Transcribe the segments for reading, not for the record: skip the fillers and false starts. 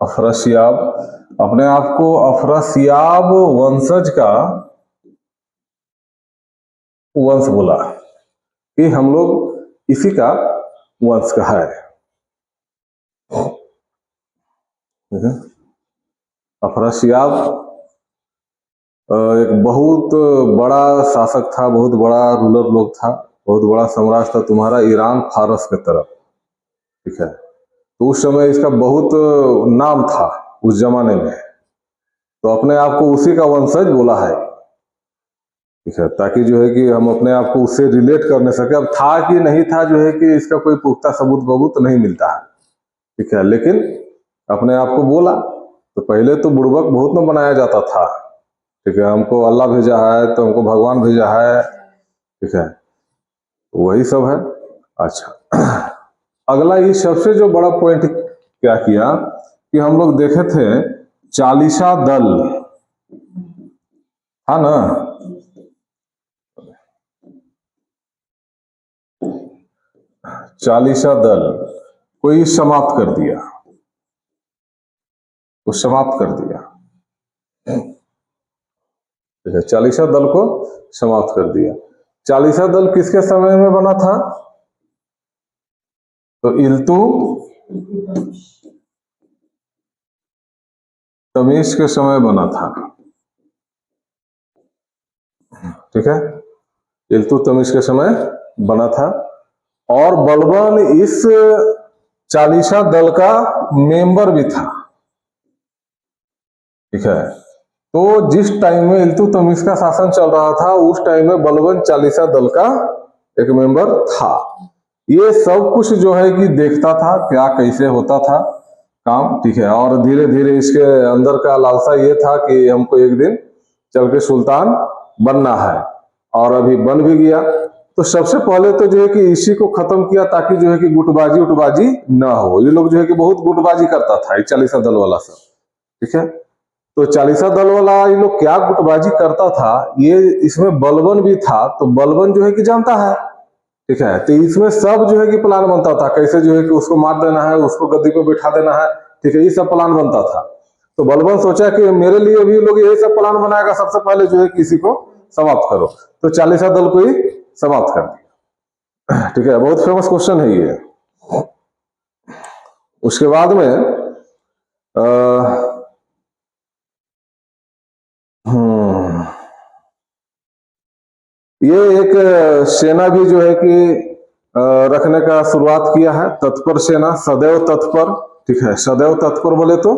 अफरासियाब अपने आप को अफरासियाब वंशज का वंश बोला कि हम लोग इसी का वंश का है। अफरासियाब एक बहुत बड़ा शासक था, बहुत बड़ा रूलर लोग था, बहुत बड़ा साम्राज्य था तुम्हारा ईरान फारस के तरफ। ठीक है, तो उस समय इसका बहुत नाम था उस जमाने में, तो अपने आप को उसी का वंशज बोला है। ठीक है, ताकि जो है कि हम अपने आप को उससे रिलेट करने सके। अब था कि नहीं था जो है कि इसका कोई पुख्ता सबूत नहीं मिलता है। ठीक है, लेकिन अपने आप को बोला। तो पहले तो बुड़बक बहुत न बनाया जाता था। ठीक है, हमको अल्लाह भेजा है तो हमको भगवान भेजा है। ठीक है, वही सब है। अच्छा, अगला ये सबसे जो बड़ा पॉइंट क्या किया कि हम लोग देखे थे चालीसा दल, हाँ ना, चालीसा दल कोई समाप्त कर दिया, वो समाप्त कर दिया। ठीक है, चालीसा दल को समाप्त कर दिया। चालीसा दल किसके समय में बना था? तो इल्तुतमिश के समय बना था। ठीक है, इल्तुतमिश के समय बना था। और बलबन इस चालीसा दल का मेंबर भी था। ठीक है, तो जिस टाइम में इल्तुतमिश का शासन चल रहा था उस टाइम में बलबन चालीसा दल का एक मेंबर था। ये सब कुछ जो है कि देखता था क्या कैसे होता था काम। ठीक है, और धीरे धीरे इसके अंदर का लालसा ये था कि हमको एक दिन चल के सुल्तान बनना है, और अभी बन भी गया। तो सबसे पहले तो जो है कि इसी को खत्म किया ताकि जो है कि गुटबाजी उटबाजी ना हो। ये लोग जो है कि बहुत गुटबाजी करता था चालीसा दल वाला सब। ठीक है, तो चालीसा दल वाला ये लोग क्या गुटबाजी करता था, ये इसमें बलबन भी था। तो बलबन जो है कि जानता है। ठीक है, तो इसमें सब जो है कि प्लान बनता था, कैसे जो है कि उसको मार देना है, उसको गद्दी पे बैठा देना है। ठीक है, ये सब प्लान बनता था। तो बलबन सोचा कि मेरे लिए भी लोग यही सब प्लान बनाएगा, सबसे पहले जो है किसी को समाप्त करो। तो चालीसा दल को ही समाप्त कर दिया। ठीक है, बहुत फेमस क्वेश्चन है ये। उसके बाद में ये एक सेना भी जो है कि रखने का शुरुआत किया है, तत्पर सेना, सदैव तत्पर। ठीक है, सदैव तत्पर बोले तो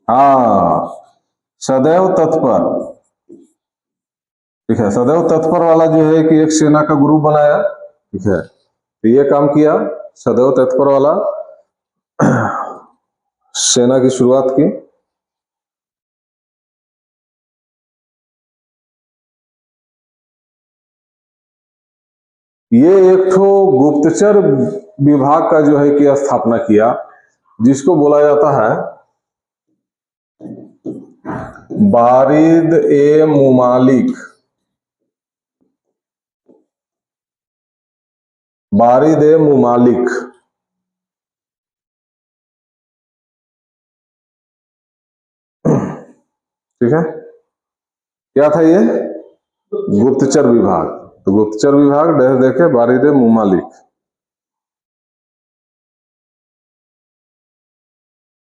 हाँ, सदैव तत्पर। ठीक है, सदैव तत्पर वाला जो है कि एक सेना का ग्रुप बनाया। ठीक है, तो ये काम किया, सदैव तत्पर वाला सेना की शुरुआत की। ये एक ठो गुप्तचर विभाग का जो है कि स्थापना किया, जिसको बोला जाता है बारिद ए मुमालिक। बारिद ए मुमालिक। ठीक है, क्या था ये? गुप्तचर विभाग। तो गुप्तचर विभाग डैश देखे बारिद ए मुमालिक।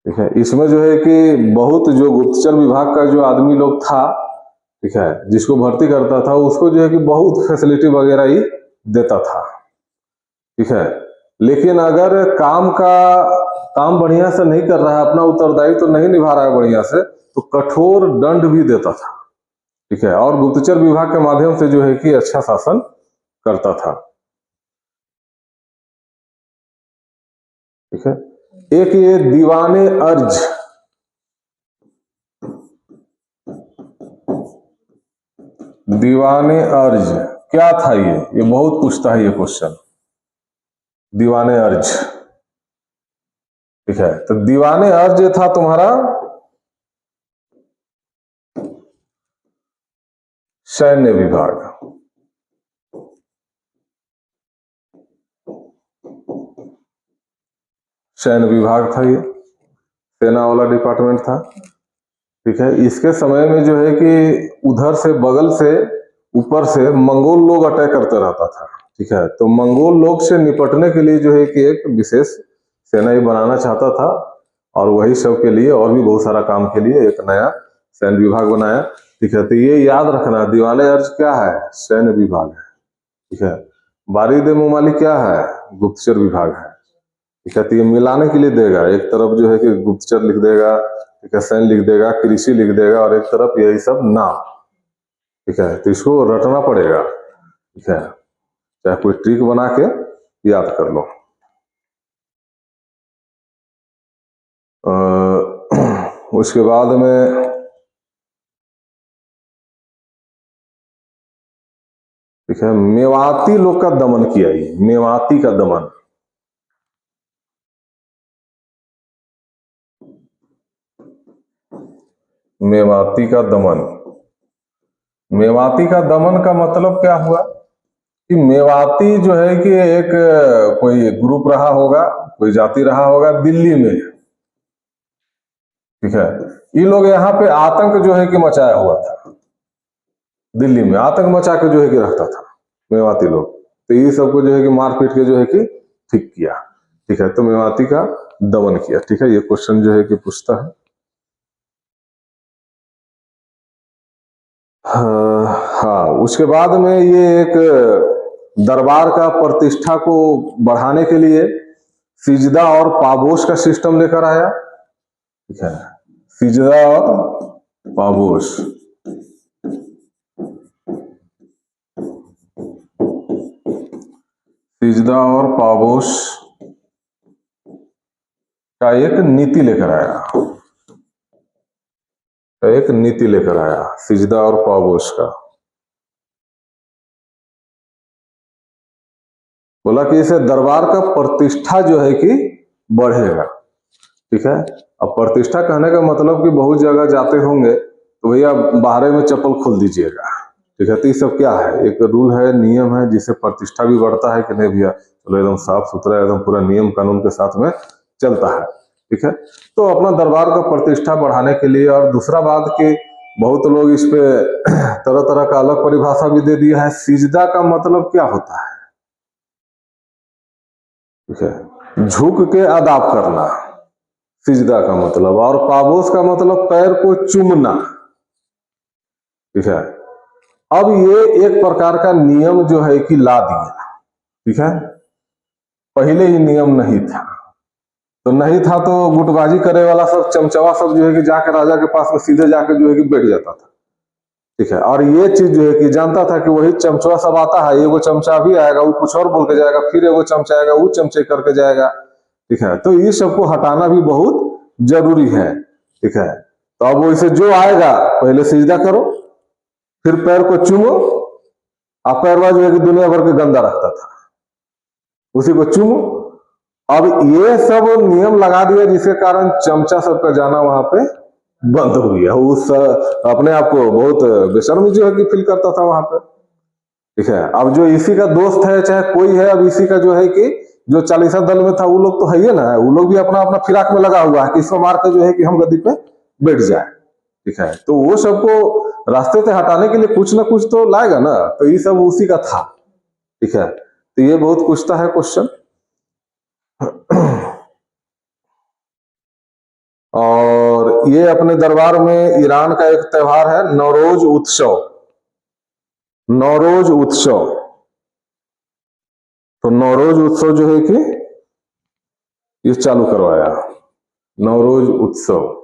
ठीक है, इसमें जो है कि बहुत जो गुप्तचर विभाग का जो आदमी लोग था, ठीक है, जिसको भर्ती करता था उसको जो है कि बहुत फैसिलिटी वगैरह ही देता था। ठीक है, लेकिन अगर काम बढ़िया से नहीं कर रहा है, अपना उत्तरदायित्व तो नहीं निभा रहा है बढ़िया से, तो कठोर दंड भी देता था। ठीक है, और गुप्तचर विभाग के माध्यम से जो है कि अच्छा शासन करता था। ठीक है, एक ये दीवाने अर्ज। दीवाने अर्ज क्या था? ये बहुत पूछता है ये क्वेश्चन, दीवाने अर्ज। ठीक है, तो दीवाने अर्ज था तुम्हारा सैन्य विभाग। सैन्य विभाग था, ये सेना वाला डिपार्टमेंट था। ठीक है, इसके समय में जो है कि उधर से बगल से ऊपर से मंगोल लोग अटैक करते रहता था। ठीक है, तो मंगोल लोग से निपटने के लिए जो है कि एक विशेष सेना ही बनाना चाहता था, और वही सब के लिए और भी बहुत सारा काम के लिए एक नया सैन्य विभाग बनाया। ठीक है, तो ये याद रखना, दिवाले अर्ज क्या है? सैन्य विभाग है। ठीक है, बारिद मुमालिक क्या है? गुप्तचर विभाग है। ठीक है, तो ये मिलाने के लिए देगा, एक तरफ जो है कि गुप्तचर लिख देगा, ठीक है, सैन्य लिख देगा, कृषि लिख देगा, और एक तरफ यही सब नाम। ठीक है, तो इसको रटना पड़ेगा। ठीक है, चाहे कोई ट्रिक बना के याद कर लो। उसके बाद में ठीक है, मेवाती लोग का दमन किया, ये मेवाती का दमन। मेवाती का दमन, मेवाती का दमन का मतलब क्या हुआ कि मेवाती जो है कि एक कोई ग्रुप रहा होगा, कोई जाति रहा होगा दिल्ली में। ठीक है, ये लोग यहाँ पे आतंक जो है कि मचाया हुआ था, दिल्ली में आतंक मचा के जो है कि रखता था मेवाती लोग। तो ये सबको जो है कि मार पीट के जो है कि ठीक किया। ठीक है, तो मेवाती का दमन किया। ठीक है, ये क्वेश्चन जो है कि पूछता है। हाँ, उसके बाद में ये एक दरबार का प्रतिष्ठा को बढ़ाने के लिए सिजदा और पाबोश का सिस्टम लेकर आया। ठीक है, सिजदा और पाबोश। सिजदा और पाबोश का एक नीति लेकर आया, एक नीति लेकर आया सिजदा और पाबोश का। बोला कि इसे दरबार का प्रतिष्ठा जो है कि बढ़ेगा। ठीक है, अब प्रतिष्ठा कहने का मतलब कि बहुत जगह जाते होंगे तो भैया बाहर में चप्पल खोल दीजिएगा। ठीक है, तो ये सब क्या है? एक रूल है, नियम है, जिससे प्रतिष्ठा भी बढ़ता है कि नहीं भैया चलो एकदम साफ सुथरा, एकदम पूरा नियम कानून के साथ में चलता है। ठीक है, तो अपना दरबार का प्रतिष्ठा बढ़ाने के लिए, और दूसरा बात कि बहुत लोग इस पे तरह तरह का अलग परिभाषा भी दे दिया है। सिजदा का मतलब क्या होता है? ठीक है, झुक के अदाब करना सिजदा का मतलब, और पाबोस का मतलब पैर को चूमना। ठीक है, अब ये एक प्रकार का नियम जो है कि ला दिया। ठीक है, पहले ही नियम नहीं था, तो नहीं था तो गुटबाजी करे वाला सब चमचवा सब जो है कि जाके राजा के पास में सीधे जाके जो है कि बैठ जाता था। ठीक है, और ये चीज जो है कि जानता था कि वही चमचवा सब आता है, एगो चमचा भी आएगा वो कुछ और बोल के जाएगा, फिर एगो चमचा आएगा वो चमचे करके जाएगा। ठीक है, तो ये सबको हटाना भी बहुत जरूरी है। ठीक है, तो अब वो इसे जो आएगा पहले सिजदा करो, फिर पैर को चूमो। आप पैरवा जो है कि दुनिया भर के गंदा रखता था, उसी को चूमो। अब ये सब नियम लगा दिया जिसके कारण चमचा सबका जाना वहां पे बंद हो गया। उस अपने आप को बहुत बेशर्म जो है कि फील करता था वहां पे। ठीक है, अब जो इसी का दोस्त है चाहे कोई है, अब इसी का जो है कि जो चालीसा दल में था वो लोग तो है ही ना, वो लोग भी अपना अपना फिराक में लगा हुआ है कि इसको मार कर जो है कि हम गद्दी पे बैठ जाए। ठीक है, तो वो सबको रास्ते से हटाने के लिए कुछ ना कुछ तो लाएगा ना, तो ये सब उसी का था। ठीक है, तो ये बहुत पूछता है क्वेश्चन। और ये अपने दरबार में ईरान का एक त्योहार है नौरोज उत्सव। नौरोज उत्सव, तो नौरोज उत्सव जो है कि ये चालू करवाया, नौरोज उत्सव।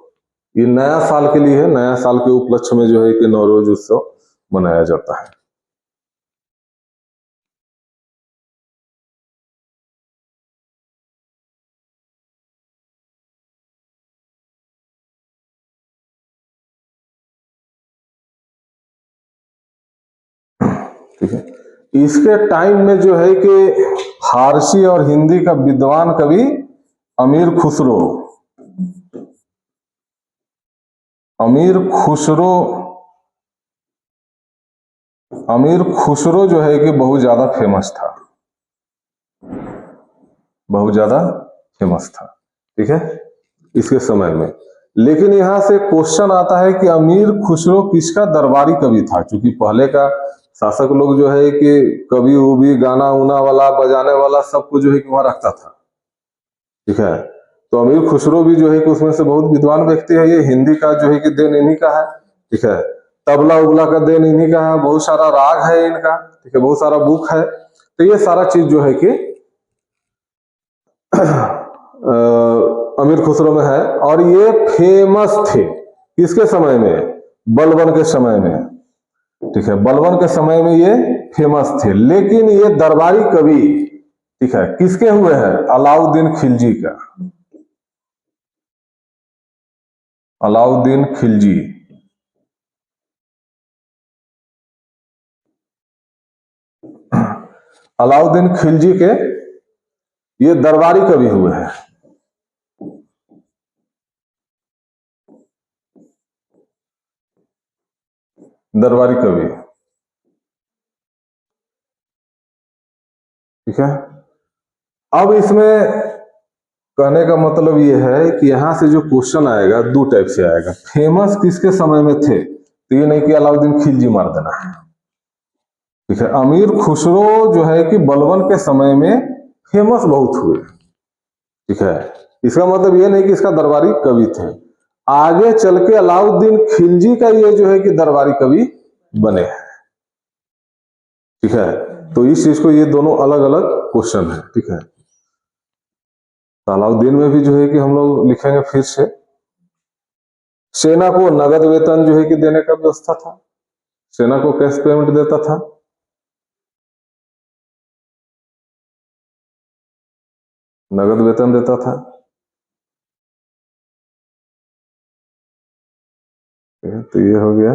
ये नया साल के लिए है, नया साल के उपलक्ष्य में जो है कि नौरोज उत्सव मनाया जाता है। ठीक है, इसके टाइम में जो है कि फारसी और हिंदी का विद्वान कवि अमीर खुसरो, अमीर खुसरो, अमीर खुसरो जो है कि बहुत ज्यादा फेमस था, बहुत ज्यादा फेमस था। ठीक है, इसके समय में। लेकिन यहां से क्वेश्चन आता है कि अमीर खुसरो किसका दरबारी कवि था, क्योंकि पहले का शासक लोग जो है कि कवि उवी गाना उना वाला बजाने वाला सबको जो है कि वहां रखता था, ठीक है। तो अमीर खुसरो भी जो है कि उसमें से बहुत विद्वान व्यक्ति है, ये हिंदी का जो है कि देन इन्हीं का है, ठीक है। तबला उबला का देन इन्हीं का है, बहुत सारा राग है इनका, ठीक है, बहुत सारा बुक है। तो ये सारा चीज जो है कि अमीर खुसरो में है। और ये फेमस थे किसके समय में, बलबन के समय में, ठीक है, बलबन के समय में ये फेमस थे। लेकिन ये दरबारी कवि, ठीक है, किसके हुए हैं, अलाउद्दीन खिलजी का, अलाउद्दीन खिलजी, अलाउद्दीन खिलजी के ये दरबारी कवि हुए हैं। दरबारी कवि, ठीक है। अब इसमें कहने का मतलब ये है कि यहां से जो क्वेश्चन आएगा दो टाइप से आएगा। फेमस किसके समय में थे, तो ये नहीं कि अलाउद्दीन खिलजी मार देना है, ठीक है। अमीर खुसरो जो है कि बलबन के समय में फेमस बहुत हुए, ठीक है। इसका मतलब ये नहीं कि इसका दरबारी कवि थे, आगे चल के अलाउद्दीन खिलजी का ये जो है कि दरबारी कवि बने हैं, ठीक है। तो इस चीज को, ये दोनों अलग अलग क्वेश्चन है, ठीक है। तो अलाउद्दीन में भी जो है कि हम लोग लिखेंगे फिर से, सेना को नगद वेतन जो है कि देने का व्यवस्था था, सेना को कैश पेमेंट देता था, नगद वेतन देता था, तो ये हो गया।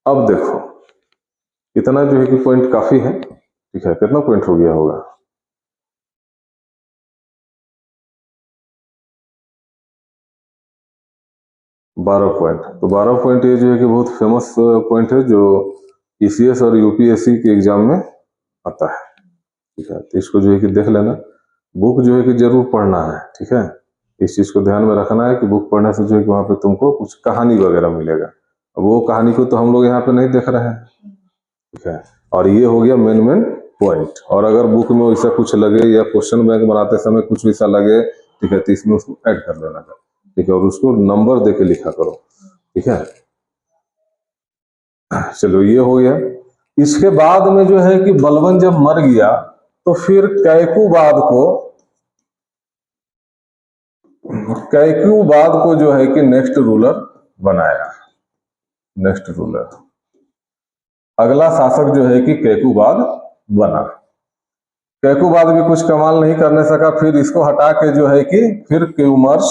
अब देखो, इतना जो है कि पॉइंट काफी है, ठीक है। कितना पॉइंट हो गया होगा, 12 पॉइंट। तो 12 पॉइंट ये जो है कि बहुत फेमस पॉइंट है, जो ईसीएस और यूपीएससी के एग्जाम में आता है, ठीक है। तो इसको जो है कि देख लेना, बुक जो है कि जरूर पढ़ना है, ठीक है। इस चीज को ध्यान में रखना है कि बुक पढ़ने से जो है कि वहां पे तुमको कुछ कहानी वगैरह मिलेगा। अब वो कहानी को तो हम लोग यहाँ पे नहीं देख रहे हैं, ठीक है। और ये हो गया मेन मेन पॉइंट। और अगर बुक में वैसा कुछ लगे या क्वेश्चन बैंक बनाते समय कुछ वैसा लगे, ठीक है, तो इसमें उसको ऐड कर लेना, ठीक है, और उसको नंबर दे के लिखा करो, ठीक है। चलो ये हो गया। इसके बाद में जो है कि बलबन जब मर गया, तो फिर कैकूबाद को जो है कि नेक्स्ट रूलर बनाया, नेक्स्ट रूलर, अगला शासक जो है कि कैकूबाद बना। कैकूबाद भी कुछ कमाल नहीं करने सका, फिर इसको हटा के जो है कि फिर क्यूमर्स,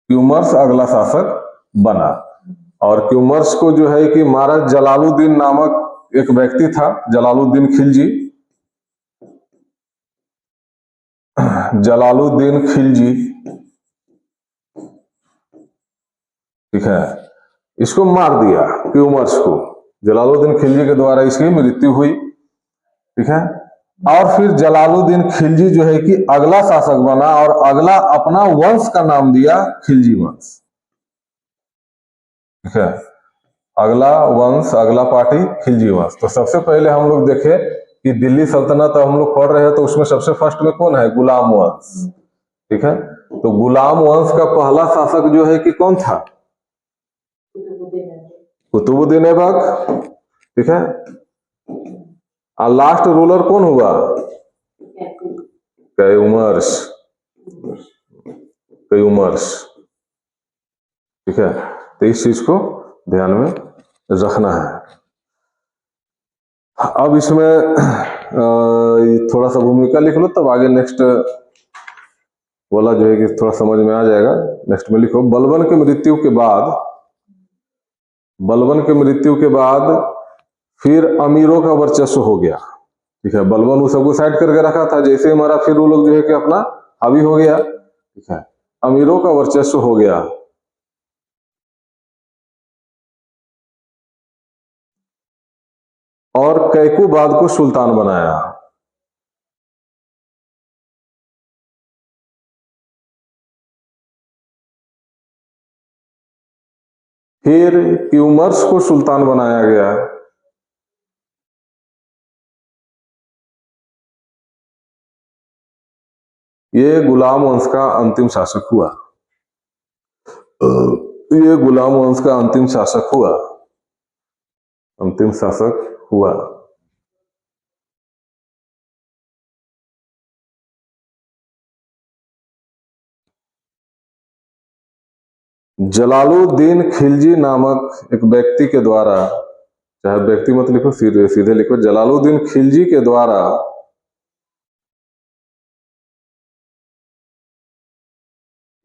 क्यूमर्स अगला शासक बना। और क्यूमर्स को जो है कि महाराज जलालुद्दीन नामक एक व्यक्ति था, जलालुद्दीन खिलजी, जलालुद्दीन खिलजी, ठीक है, इसको मार दिया क्यूमर्स को, जलालुद्दीन खिलजी के द्वारा इसकी मृत्यु हुई, ठीक है। और फिर जलालुद्दीन खिलजी जो है कि अगला शासक बना, और अगला अपना वंश का नाम दिया खिलजी वंश, ठीक है। अगला वंश, अगला पार्टी खिलजी वंश। तो सबसे पहले हम लोग देखे कि दिल्ली सल्तनत हम लोग पढ़ रहे हैं, तो उसमें सबसे फर्स्ट में कौन है, गुलाम वंश, ठीक है। तो गुलाम वंश का पहला शासक जो है कि कौन था, कुतुबुद्दीन ऐबक, ठीक है। और लास्ट रूलर कौन हुआ, कैमर्स, कैमर्स, ठीक है। तो इस चीज को ध्यान में रखना है। अब इसमें थोड़ा सा भूमिका लिख लो, तब आगे नेक्स्ट वाला जो है कि थोड़ा समझ में आ जाएगा। नेक्स्ट में लिखो, बलबन की मृत्यु के बाद, बलबन की मृत्यु के बाद फिर अमीरों का वर्चस्व हो गया, ठीक है। बलबन वो सबको साइड करके रखा था, जैसे हमारा फिर वो लोग जो है कि अपना हावी हो गया, ठीक है, अमीरों का वर्चस्व हो गया। और कैकुबाद को सुल्तान बनाया। फिर क्यूमर्स को सुल्तान बनाया गया। ये गुलाम वंश का अंतिम शासक हुआ। ये गुलाम वंश का अंतिम शासक हुआ। अंतिम शासक हुआ। जलालुद्दीन खिलजी नामक एक व्यक्ति के द्वारा, चाहे व्यक्ति मत लिखो, सीधे सीधे लिखो, जलालुद्दीन खिलजी के द्वारा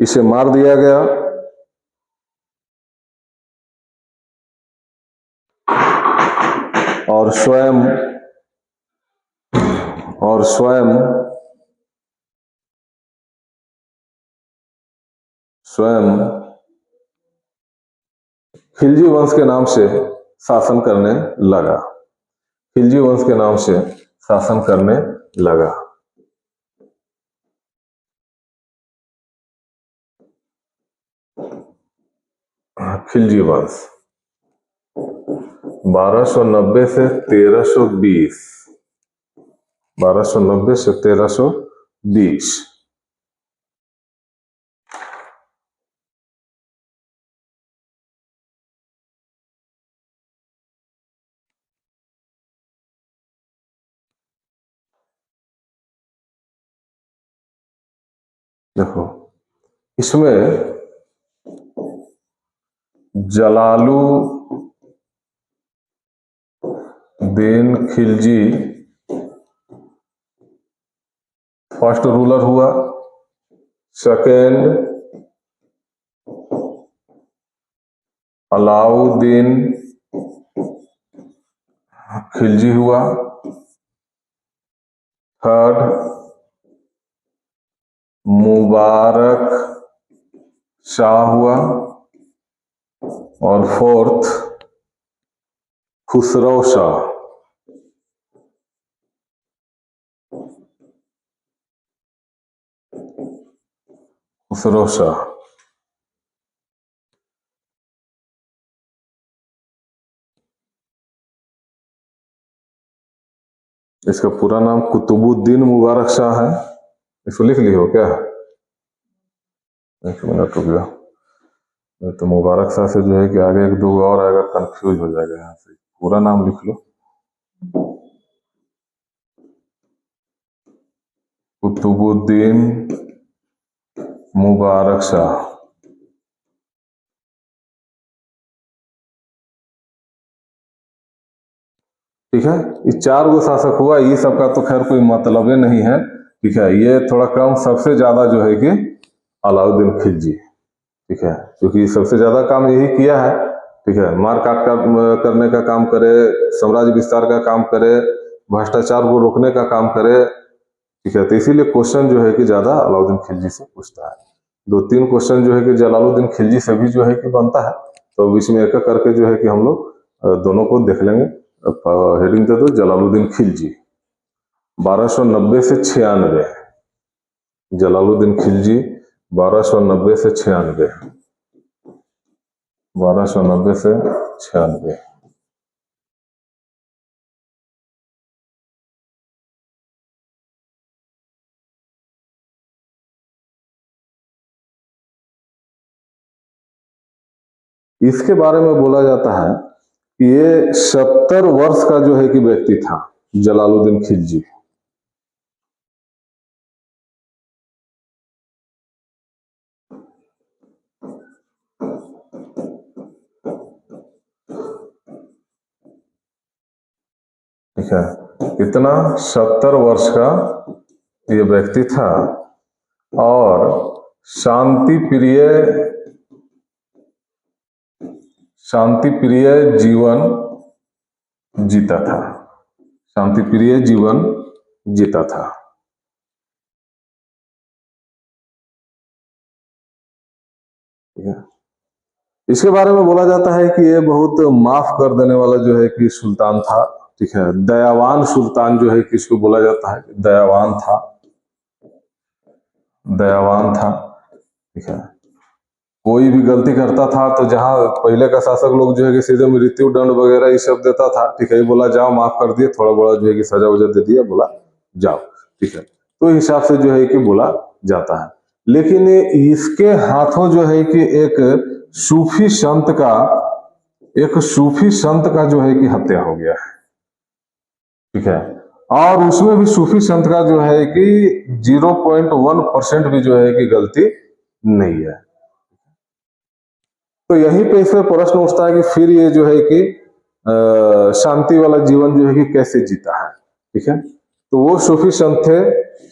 इसे मार दिया गया। और स्वयं खिलजी वंश के नाम से शासन करने लगा। खिलजी वंश के नाम से शासन करने लगा। खिलजी वंश 1290 से 1320, 1290 से 1320। देखो इसमें जलालुद्दीन खिलजी फर्स्ट रूलर हुआ। सेकेंड अलाउद्दीन खिलजी हुआ। थर्ड मुबारक शाह हुआ। और फोर्थ खुसरो शाह। खुसरो शाह। इसका पूरा नाम कुतुबुद्दीन मुबारक शाह है। इसको लिख ली हो क्या? एक मिनट रुक जाओ, तो मुबारक शाह से जो है कि आगे एक दो और आएगा, कंफ्यूज हो जाएगा। यहाँ से पूरा नाम लिख लो, कुतुबुद्दीन मुबारक शाह। ठीक है, ये 4 गो शासक हुआ। ये सबका तो खैर कोई मतलब ही नहीं है। ठीक है, ये थोड़ा कम, सबसे ज्यादा जो है कि अलाउद्दीन खिलजी। ठीक है, क्योंकि सबसे ज्यादा काम यही किया है। ठीक है, मार काट करने का काम करे, साम्राज्य विस्तार का काम करे, भ्रष्टाचार को रोकने का काम करे। ठीक है, तो इसीलिए क्वेश्चन जो है कि ज्यादा अलाउद्दीन खिलजी से पूछता है। 2-3 क्वेश्चन जो है कि जलालुद्दीन खिलजी से भी जो है कि बनता है। तो बीच में एक एक करके जो है कि हम लोग दोनों को देख लेंगे। हेडिंग दे दो जलालुद्दीन खिलजी 1290 से 96। जलालुद्दीन खिलजी 1290 से 96, 1290 से 96। इसके बारे में बोला जाता है कि ये 70 वर्ष का जो है कि व्यक्ति था, जलालुद्दीन खिलजी। ठीक है, इतना 70 वर्ष का ये व्यक्ति था और शांति प्रिय जीवन जीता था। शांति प्रिय जीवन जीता था। ठीक है, इसके बारे में बोला जाता है कि ये बहुत माफ कर देने वाला जो है कि सुल्तान था। ठीक है। दयावान सुल्तान जो है किसको बोला जाता है, दयावान था, दयावान था, ठीक है। कोई भी गलती करता था तो जहां पहले का शासक लोग जो है कि सीधे मृत्यु दंड वगैरह ये सब देता था, ठीक है। ये बोला जाओ माफ कर दिए, थोड़ा बड़ा जो है कि सजा वजा दे दिया, बोला जाओ, ठीक है। तो हिसाब से जो है कि बोला जाता है। लेकिन इसके हाथों जो है कि एक सूफी संत का जो है कि हत्या हो गया है, ठीक है। और उसमें भी सूफी संत का जो है कि 0.1% भी जो है कि गलती नहीं है। तो यहीं पे इसमें प्रश्न उठता है कि फिर ये जो है कि शांति वाला जीवन जो है कि कैसे जीता है, ठीक है। तो वो सूफी संत थे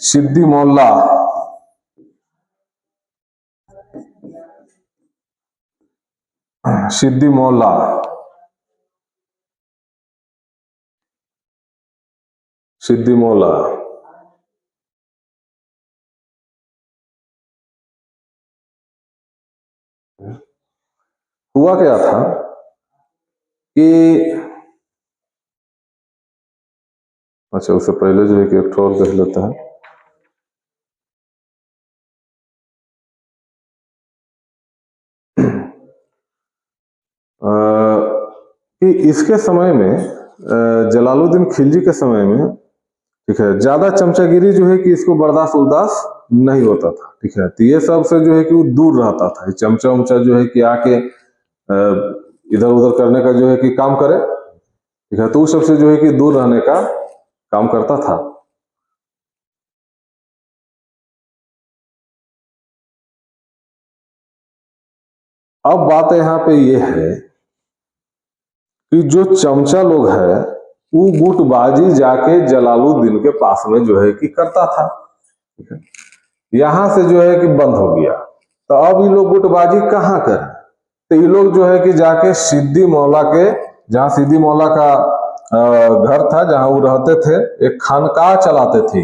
सिद्दी मौला, सिद्दी मौला, सिद्दी मौला। हुआ क्या था कि अच्छा, उससे पहले जो है कि एक और देख लेता है। कि इसके समय में जलालुद्दीन खिलजी के समय में, ठीक है, ज्यादा चमचागिरी जो है कि इसको बर्दाश्त उर्दाश्त नहीं होता था, ठीक है। तो ये सब से जो है कि वो दूर रहता था। चमचा उमचा जो है कि आके इधर उधर करने का जो है कि काम करे, ठीक है। तो उस सबसे जो है कि दूर रहने का काम करता था। अब बात यहाँ पे ये है कि जो चमचा लोग है वो गुटबाजी जाके जलालुद्दीन के पास में जो है कि करता था, ठीक है। यहां से जो है कि बंद हो गया। तो अब ये लोग गुटबाजी कहाँ करें? तो ये लोग जो है कि जाके सिद्दी मौला के, जहाँ सिद्दी मौला का घर था, जहां वो रहते थे, एक खानकाह चलाते थे,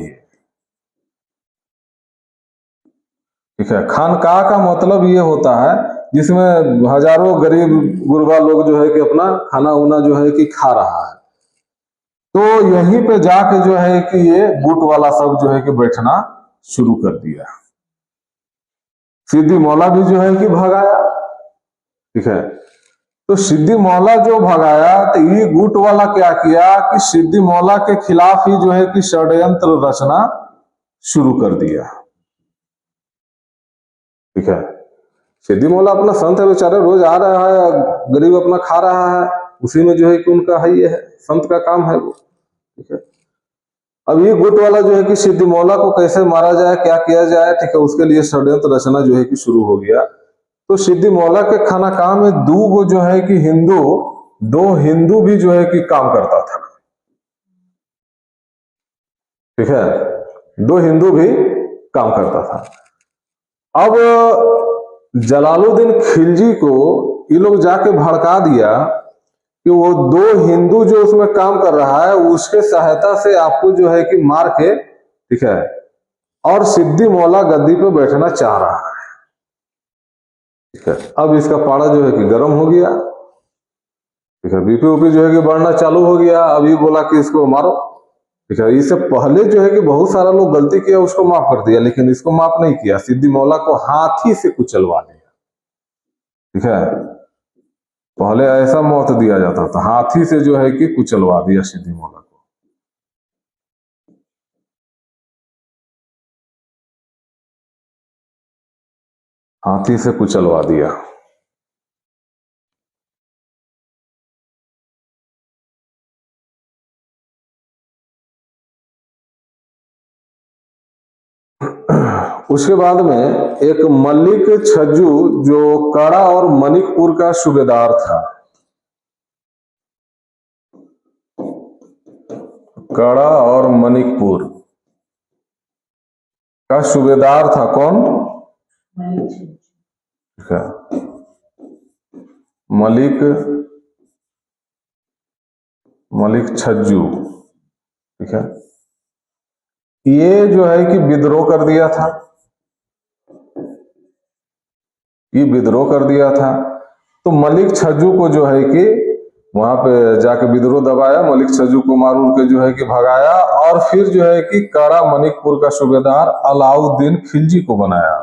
ठीक है। खानकाह का मतलब ये होता है जिसमें हजारों गरीब गुरबा लोग जो है कि अपना खाना उना जो है कि खा रहा है। तो यहीं पे जाके जो है कि ये गुट वाला सब जो है कि बैठना शुरू कर दिया। सिद्दी मौला भी जो है कि भगाया, ठीक है। तो सिद्दी मौला जो भगाया तो ये गुट वाला क्या किया कि सिद्दी मौला के खिलाफ ही जो है कि षड्यंत्र रचना शुरू कर दिया, ठीक है। सिद्दी मौला अपना संत है बेचारा, रोज आ रहा है, गरीब अपना खा रहा है, उसी में जो है कि उनका है, ये है संत का काम है वो, ठीक है। अब ये गुट वाला जो है कि सिद्दी मौला को कैसे मारा जाए, क्या किया जाए, ठीक है, उसके लिए षड्यंत्र रचना जो है कि शुरू हो गया। तो सिद्दी मौला के खानाकाह में दो हिंदू भी जो है कि काम करता था, ठीक है। दो हिंदू भी काम करता था। अब जलालुद्दीन खिलजी को ये लोग जाके भड़का दिया कि वो दो हिंदू जो उसमें काम कर रहा है उसके सहायता से आपको जो है कि मार के, ठीक है, और सिद्दी मौला गद्दी पे बैठना चाह रहा है, ठीक है। अब इसका पाड़ा जो है कि गर्म हो गया, ठीक है। बीपी उपी जो है कि बढ़ना चालू हो गया। अभी बोला कि इसको मारो, ठीक है। इससे पहले जो है कि बहुत सारा लोग गलती किया, उसको माफ कर दिया, लेकिन इसको माफ नहीं किया। सिद्दी मौला को हाथी से कुचलवा दिया, ठीक है। पहले ऐसा मौत दिया जाता था, हाथी से जो है कि कुचलवा दिया सिद्दी मौला को। हाथी से कुचलवा दिया। उसके बाद में एक मलिक छज्जू जो कड़ा और मनिकपुर का सूबेदार था, कड़ा और मनिकपुर का सूबेदार था कौन? मलिक मलिक छज्जू, ठीक है। ये जो है कि विद्रोह कर दिया था, ये विद्रोह कर दिया था। तो मलिक छज्जू को जो है कि वहां पे जाके विद्रोह दबाया, मलिक छज्जू को मार उड़ के जो है कि भगाया, और फिर जो है कि काड़ा मणिकपुर का सूबेदार अलाउद्दीन खिलजी को बनाया,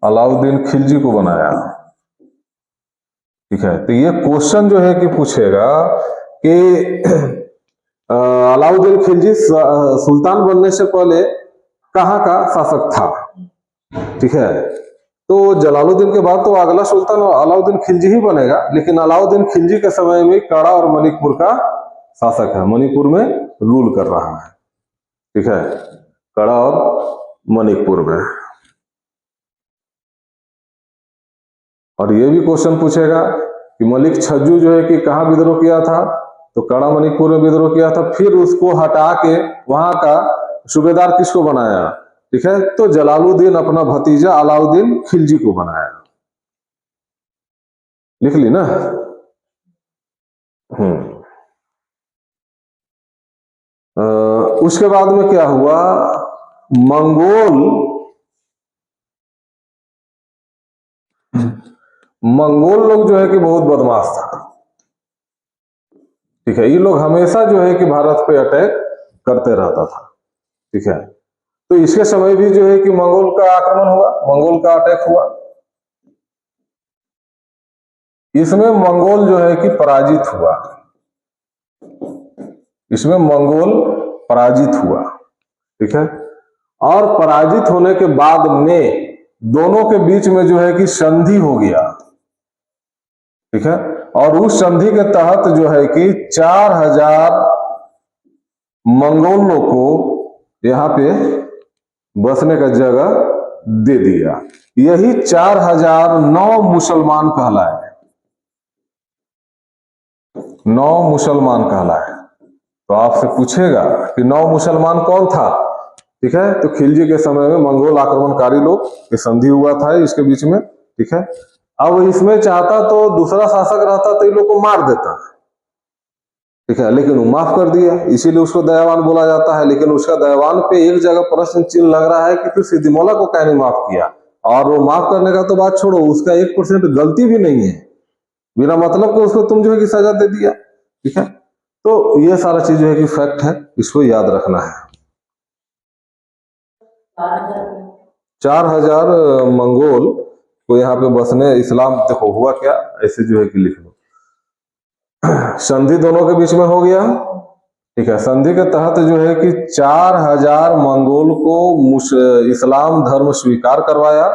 अलाउद्दीन खिलजी को बनाया। ठीक है, तो ये क्वेश्चन जो है कि पूछेगा कि अलाउद्दीन खिलजी सुल्तान बनने से पहले कहाँ का शासक था। ठीक है, तो जलालुद्दीन के बाद तो अगला सुल्तान अलाउद्दीन खिलजी ही बनेगा, लेकिन अलाउद्दीन खिलजी के समय में काड़ा और मणिकपुर का शासक है, मणिपुर में रूल कर रहा है। ठीक है, काड़ा और मणिकपुर में। और ये भी क्वेश्चन पूछेगा कि मलिक छज्जू जो है कि कहाँ विद्रोह किया था, तो काड़ा मणिकपुर में विद्रोह किया था, फिर उसको हटा के वहां का सूबेदार किसको बनाया। ठीक है, तो जलालुद्दीन अपना भतीजा अलाउद्दीन खिलजी को बनाया। लिख ली ना। उसके बाद में क्या हुआ, मंगोल लोग जो है कि बहुत बदमाश था। ठीक है, ये लोग हमेशा जो है कि भारत पे अटैक करते रहता था। ठीक है, तो इसके समय भी जो है कि मंगोल का आक्रमण हुआ, मंगोल का अटैक हुआ। इसमें मंगोल जो है कि पराजित हुआ, इसमें मंगोल पराजित हुआ। ठीक है, और पराजित होने के बाद में दोनों के बीच में जो है कि संधि हो गया। ठीक है, और उस संधि के तहत जो है कि 4000 मंगोलों को यहां पे बसने का जगह दे दिया। यही 4009 मुसलमान कहलाए, 9 मुसलमान कहलाए। तो आपसे पूछेगा कि 9 मुसलमान कौन था। ठीक है, तो खिलजी के समय में मंगोल आक्रमणकारी लोग की संधि हुआ था इसके बीच में। ठीक है, अब इसमें चाहता तो दूसरा शासक रहता तो इन लोग को मार देता। ठीक है, लेकिन वो माफ कर दिया, इसीलिए उसको दयावान बोला जाता है। लेकिन उसका दयावान पे एक जगह प्रश्न चिन्ह लग रहा है कि फिर सिद्धिमौला को क्या नहीं माफ किया। और वो माफ करने का तो बात छोड़ो, उसका 1% गलती भी नहीं है, बिना मतलब को उसको तुम जो है कि सजा दे दिया। ठीक है, तो ये सारा चीज जो है कि फैक्ट है, इसको याद रखना है। 4000 मंगोल को यहाँ पे बसने, इस्लाम देखो हुआ क्या, ऐसे जो है कि लिख लो। संधि दोनों के बीच में हो गया। ठीक है, संधि के तहत जो है कि 4000 मंगोल को इस्लाम धर्म स्वीकार करवाया।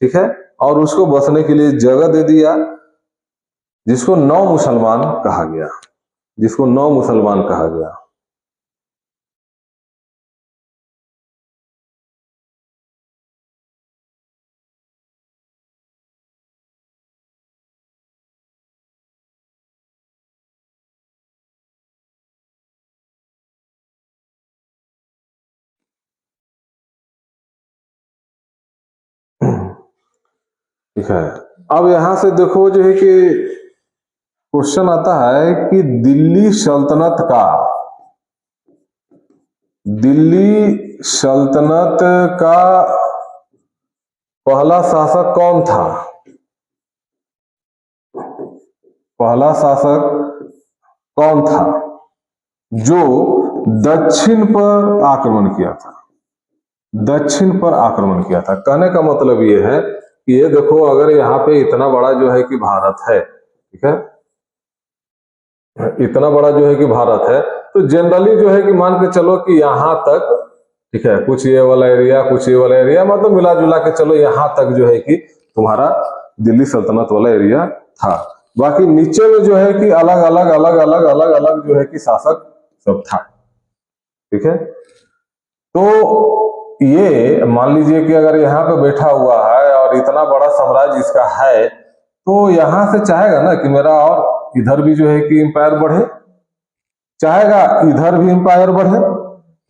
ठीक है, और उसको बसने के लिए जगह दे दिया, जिसको 9 मुसलमान कहा गया, जिसको 9 मुसलमान कहा गया। ठीक है, अब यहां से देखो जो है कि क्वेश्चन आता है कि दिल्ली सल्तनत का पहला शासक कौन था। पहला शासक कौन था जो दक्षिण पर आक्रमण किया था, दक्षिण पर आक्रमण किया था। कहने का मतलब ये है कि ये देखो, अगर यहाँ पे इतना बड़ा जो है कि भारत है, ठीक है, इतना बड़ा जो है कि भारत है, तो जनरली जो है कि मान के चलो कि यहां तक, ठीक है, कुछ ये वाला एरिया, कुछ ये वाला एरिया, मतलब मिला जुला के चलो यहां तक जो है कि तुम्हारा दिल्ली सल्तनत वाला एरिया था। बाकी नीचे में जो है कि अलग अलग अलग अलग अलग अलग जो है कि शासक सब था। ठीक है, तो ये मान लीजिए कि अगर यहाँ पे बैठा हुआ है और इतना बड़ा साम्राज्य इसका है, तो यहां से चाहेगा ना कि मेरा और इधर भी जो है कि एम्पायर बढ़े, चाहेगा इधर भी एम्पायर बढ़े।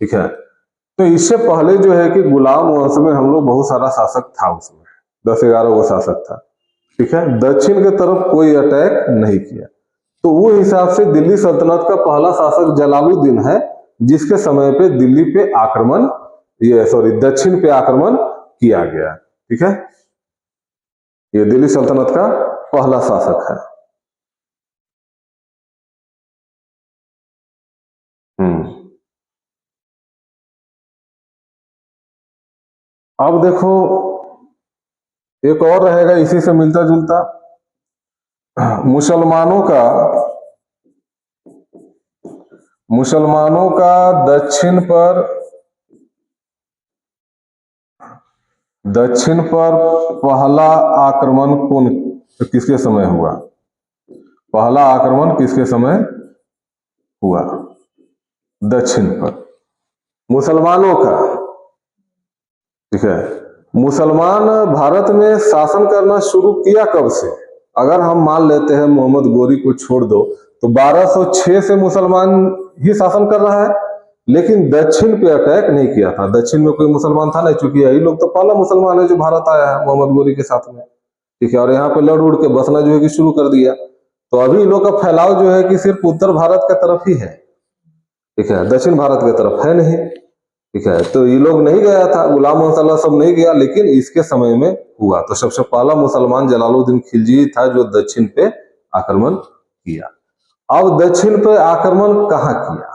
ठीक है, तो इससे पहले जो है कि गुलाम वंश में हम लोग बहुत सारा शासक था, उसमें 10-11 गो शासक था। ठीक है, दक्षिण के तरफ कोई अटैक नहीं किया, तो वो हिसाब से दिल्ली सल्तनत का पहला शासक जलालुद्दीन है, जिसके समय पे दिल्ली पे आक्रमण, ये सॉरी दक्षिण पे आक्रमण किया गया। ठीक है, ये दिल्ली सल्तनत का पहला शासक है। अब देखो एक और रहेगा इसी से मिलता जुलता, मुसलमानों का दक्षिण पर पहला आक्रमण किसके समय हुआ? पहला आक्रमण किसके समय हुआ? दक्षिण पर मुसलमानों का। ठीक है, मुसलमान भारत में शासन करना शुरू किया कब से? अगर हम मान लेते हैं मोहम्मद गोरी को छोड़ दो तो 1206 से मुसलमान ही शासन कर रहा है, लेकिन दक्षिण पे अटैक नहीं किया था। दक्षिण में कोई मुसलमान था नहीं, क्योंकि यही लोग तो पहला मुसलमान है जो भारत आया है मोहम्मद गोरी के साथ में। ठीक है, और यहाँ पे लड़ उड़ के बसना जो है कि शुरू कर दिया। तो अभी इन लोग का फैलाव जो है कि सिर्फ उत्तर भारत की तरफ ही है। ठीक है, दक्षिण भारत की तरफ है नहीं। ठीक है, तो ये लोग नहीं गया था, गुलाम मोहम्मद सब नहीं गया, लेकिन इसके समय में हुआ। तो सबसे पहला मुसलमान जलालुद्दीन खिलजी था जो दक्षिण पे आक्रमण किया। अब दक्षिण पे आक्रमण कहाँ किया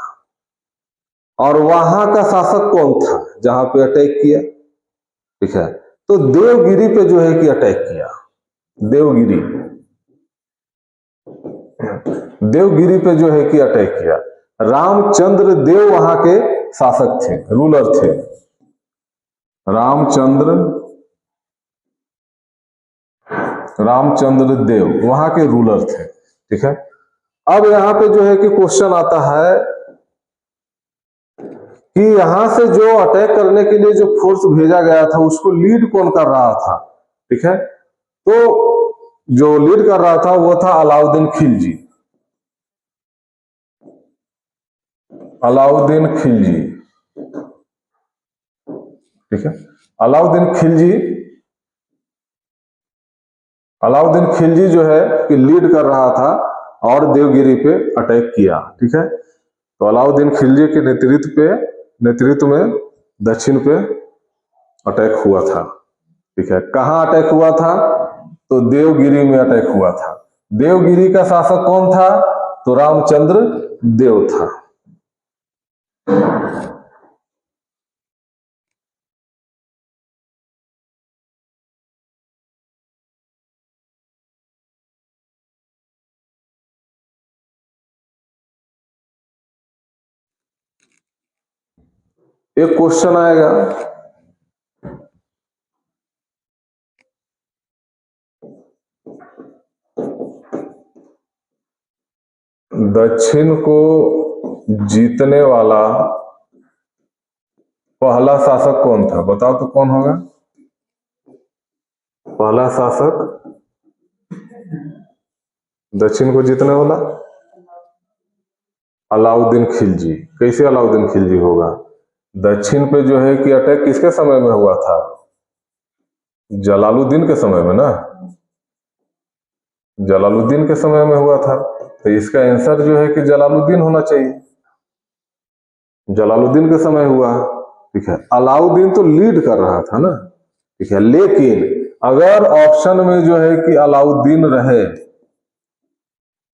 और वहां का शासक कौन था जहां पे अटैक किया? ठीक है, तो देवगिरी पे जो है कि अटैक किया। देवगिरी पे जो है कि अटैक किया। रामचंद्र देव वहां के शासक थे, रूलर थे। रामचंद्र देव वहां के रूलर थे। ठीक है, अब यहां पे जो है कि क्वेश्चन आता है कि यहां से जो अटैक करने के लिए जो फोर्स भेजा गया था उसको लीड कौन कर रहा था? ठीक है, तो जो लीड कर रहा था वो था अलाउद्दीन खिलजी। ठीक है, अलाउद्दीन खिलजी जो है कि लीड कर रहा था और देवगिरी पे अटैक किया। ठीक है, तो अलाउद्दीन खिलजी के नेतृत्व में दक्षिण पे अटैक हुआ था। ठीक है, कहां अटैक हुआ था? तो देवगिरी में अटैक हुआ था। देवगिरी का शासक कौन था? तो रामचंद्र देव था। एक क्वेश्चन आएगा, दक्षिण को जीतने वाला पहला शासक कौन था? बताओ तो कौन होगा पहला शासक दक्षिण को जीतने वाला? अलाउद्दीन खिलजी। कैसे अलाउद्दीन खिलजी होगा? दक्षिण पे जो है कि अटैक किसके समय में हुआ था? जलालुद्दीन के समय में ना, जलालुद्दीन के समय में हुआ था। तो इसका आंसर जो है कि जलालुद्दीन होना चाहिए। जलालुद्दीन के समय हुआ। ठीक है, अलाउद्दीन तो लीड कर रहा था ना। ठीक है, लेकिन अगर ऑप्शन में जो है कि अलाउद्दीन रहे,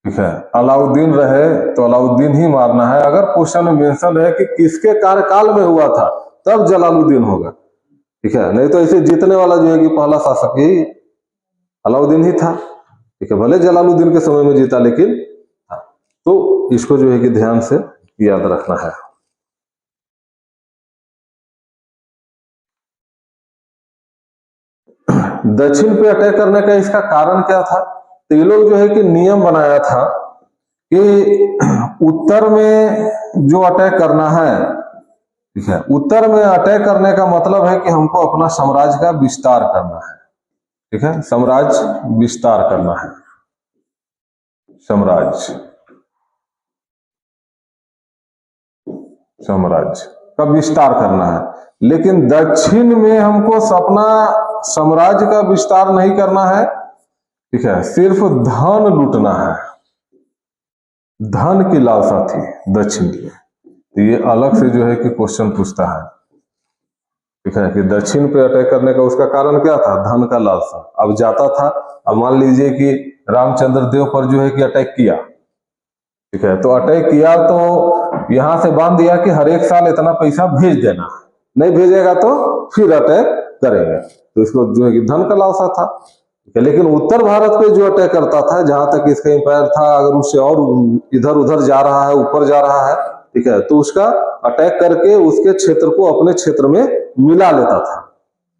ठीक है, अलाउद्दीन रहे तो अलाउद्दीन ही मारना है। अगर क्वेश्चन में मेंशन है कि किसके कार्यकाल में हुआ था तब जलालुद्दीन होगा। ठीक है, नहीं तो ऐसे जीतने वाला जो है कि पहला शासक ही अलाउद्दीन ही था। ठीक है, भले जलालुद्दीन के समय में जीता लेकिन था। तो इसको जो है कि ध्यान से याद रखना है। दक्षिण पे अटैक करने का इसका कारण क्या था? तो ये लोग जो है कि नियम बनाया था कि उत्तर में जो अटैक करना है, ठीक है, उत्तर में अटैक करने का मतलब है कि हमको अपना साम्राज्य का विस्तार करना है। ठीक है, साम्राज्य विस्तार करना है, साम्राज्य का विस्तार करना है। लेकिन दक्षिण में हमको अपना साम्राज्य का विस्तार नहीं करना है। ठीक है, सिर्फ धन लूटना है। धन की लालसा थी दक्षिण की। तो ये अलग से जो है कि क्वेश्चन पूछता है। ठीक है, कि दक्षिण पे अटैक करने का उसका कारण क्या था? धन का लालसा। अब जाता था, अब मान लीजिए कि रामचंद्र देव पर जो है कि अटैक किया, ठीक है। तो अटैक किया तो यहां से बांध दिया कि हर एक साल इतना पैसा भेज देना, नहीं भेजेगा तो फिर अटैक करेंगे। तो इसको जो है कि धन का लालसा था। लेकिन उत्तर भारत पे जो अटैक करता था, जहां तक इसका एम्पायर था, अगर उससे और इधर उधर जा रहा है, ऊपर जा रहा है, ठीक है, तो उसका अटैक करके उसके क्षेत्र को अपने क्षेत्र में मिला लेता था,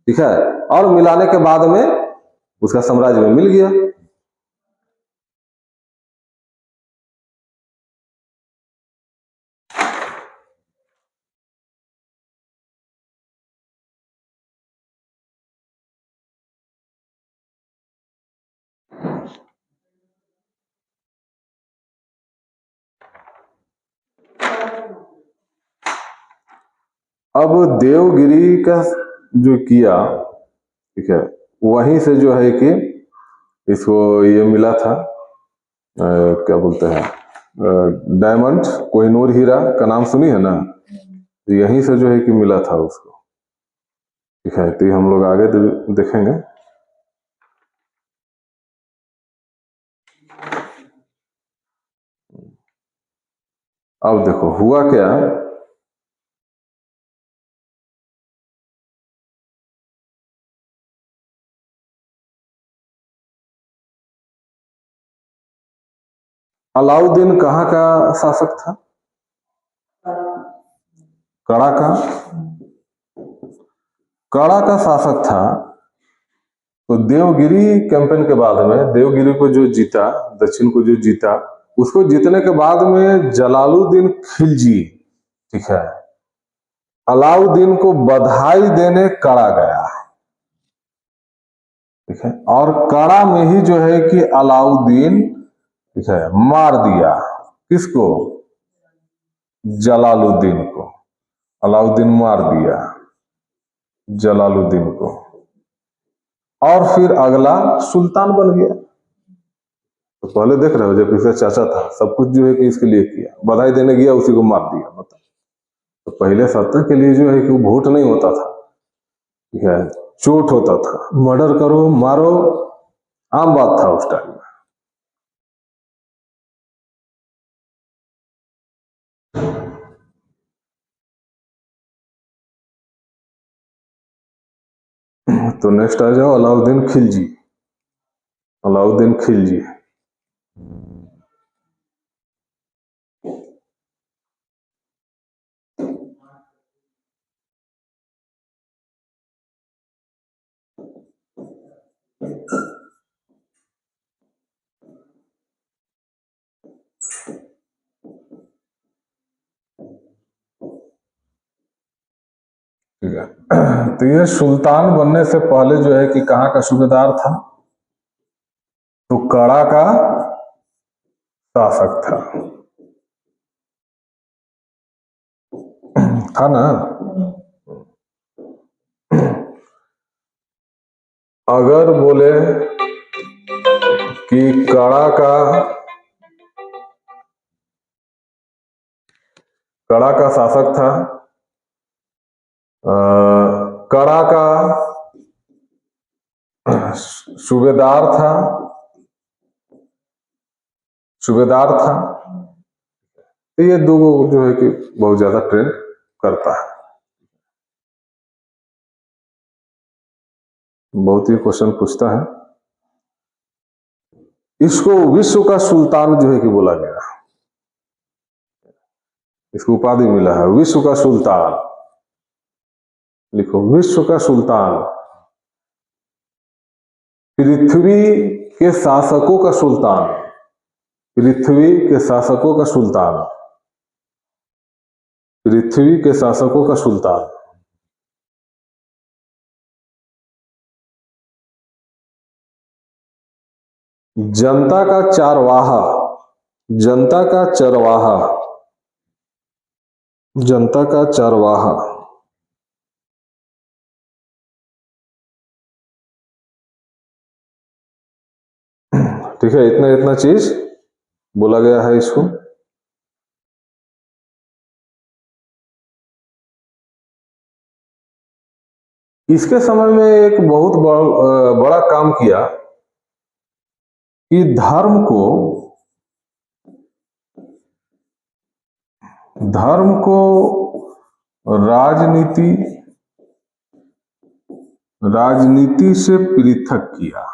ठीक है। और मिलाने के बाद में उसका साम्राज्य में मिल गया। अब देवगिरी का जो किया, ठीक है, वहीं से जो है कि इसको ये मिला था, क्या बोलते हैं, डायमंड, कोहिनूर हीरा का नाम सुनी है ना, तो यहीं से जो है कि मिला था उसको, ठीक है। तो ये हम लोग आगे देखेंगे। अब देखो हुआ क्या, अलाउद्दीन कहाँ का शासक था? कड़ा का। कड़ा का शासक था। तो देवगिरी कैंपेन के बाद में, देवगिरी को जो जीता, दक्षिण को जो जीता, उसको जीतने के बाद में जलालुद्दीन खिलजी, ठीक है, अलाउद्दीन को बधाई देने कड़ा गया, ठीक है। और कड़ा में ही जो है कि अलाउद्दीन, ठीक है, मार दिया। किसको? जलालुद्दीन को। अलाउद्दीन मार दिया जलालुद्दीन को, और फिर अगला सुल्तान बन गया। तो पहले देख रहे हो, जब इसका चाचा था, सब कुछ जो है कि इसके लिए किया, बधाई देने गया, उसी को मार दिया। मतलब तो पहले सत्ता के लिए जो है कि वोट नहीं होता था, ठीक है, चोट होता था, मर्डर करो मारो, आम बात था उस टाइम में। तो नेक्स्ट आ जाओ, अलाउद्दीन खिलजी। अलाउद्दीन खिलजी, ठीक है। तो ये सुल्तान बनने से पहले जो है कि कहाँ का सूबेदार था? तो कड़ा का शासक था, था ना। अगर बोले कि कड़ा का शासक था, कड़ा का सूबेदार था, सूबेदार था, तो ये दो जो है कि बहुत ज्यादा ट्रेंड करता है। बहुत ही क्वेश्चन पूछता है। इसको विश्व का सुल्तान जो है कि बोला गया, इसको उपाधि मिला है विश्व का सुल्तान। लिखो, विश्व का सुल्तान, पृथ्वी के शासकों का सुल्तान, पृथ्वी के शासकों का सुल्तान, पृथ्वी के शासकों का सुल्तान। जनता का चारवाहा, जनता का चरवाहा, जनता का चरवाहा, ठीक है। इतना इतना चीज बोला गया है इसको। इसके समय में एक बहुत बड़ा काम किया, कि धर्म को राजनीति से पृथक किया।